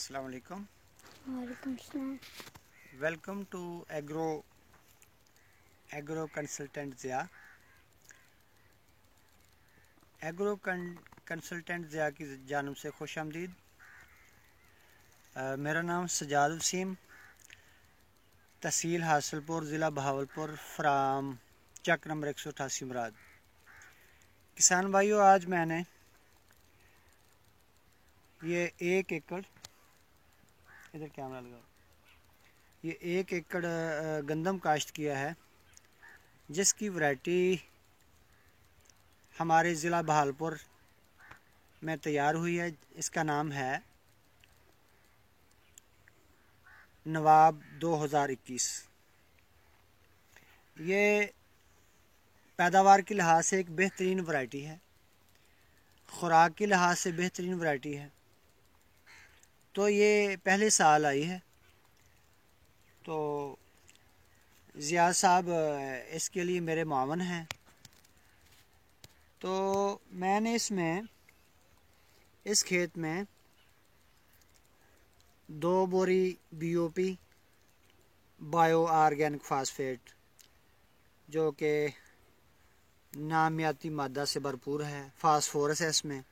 अस्सलाम वालेकुम। वालेकुम सलाम। Welcome to agro consultant Zia. Agro consultant Zia की जानब से खुश आमदीद। मेरा नाम सजाद वसीम, तहसील हासिलपुर, ज़िला बहावलपुर, फ्राम चक नंबर 188 मुराद। किसान भाइयों, आज मैंने ये 1 एकड़, इधर कैमरा लगाओ, ये 1 एकड़ गंदम काश्त किया है, जिसकी वैरायटी हमारे ज़िला बहावलपुर में तैयार हुई है। इसका नाम है नवाब 2021। ये पैदावार के लिहाज से एक बेहतरीन वैरायटी है, खुराक के लिहाज से बेहतरीन वैरायटी है। तो ये पहले साल आई है, तो ज़िया साहब इसके लिए मेरे मावन हैं। तो मैंने इस खेत में 2 बोरी BOP बायो ऑर्गेनिक फास्फेट, जो कि नामियाती मादा से भरपूर है, फास्फोरस है इसमें,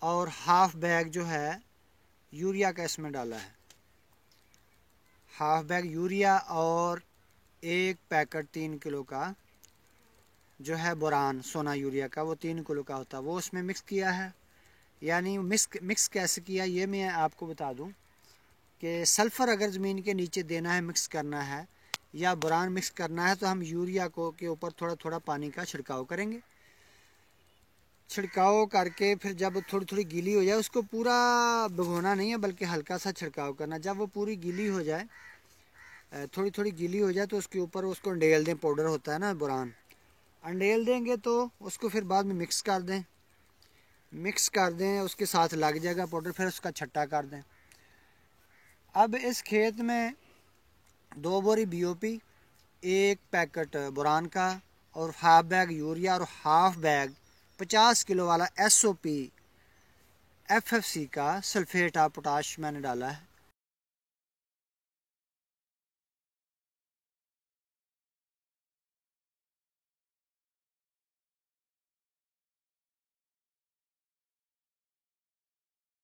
और हाफ बैग जो है यूरिया का इसमें डाला है। हाफ बैग यूरिया और 1 पैकेट 3 किलो का जो है बोरान सोना यूरिया का, वो 3 किलो का होता है, वो उसमें मिक्स किया है। यानी मिक्स कैसे किया ये मैं आपको बता दूं कि सल्फ़र अगर ज़मीन के नीचे देना है, मिक्स करना है या बोरान मिक्स करना है, तो हम यूरिया को के ऊपर थोड़ा थोड़ा पानी का छिड़काव करेंगे। छिड़काव करके फिर जब थोड़ी थोड़ी गीली हो जाए, उसको पूरा भिगोना नहीं है बल्कि हल्का सा छिड़काव करना। जब वो पूरी गीली हो जाए, थोड़ी थोड़ी गीली हो जाए, तो उसके ऊपर उसको अंडेल दें। पाउडर होता है ना बोरान, अंडेल देंगे तो उसको फिर बाद में मिक्स कर दें, उसके साथ लग जाएगा पाउडर, फिर उसका छट्टा कर दें। अब इस खेत में 2 बोरी BOP, 1 पैकेट बोरान का और हाफ बैग यूरिया और हाफ बैग 50 किलो वाला SOP FFC का सल्फेट ऑफ पोटाश मैंने डाला है।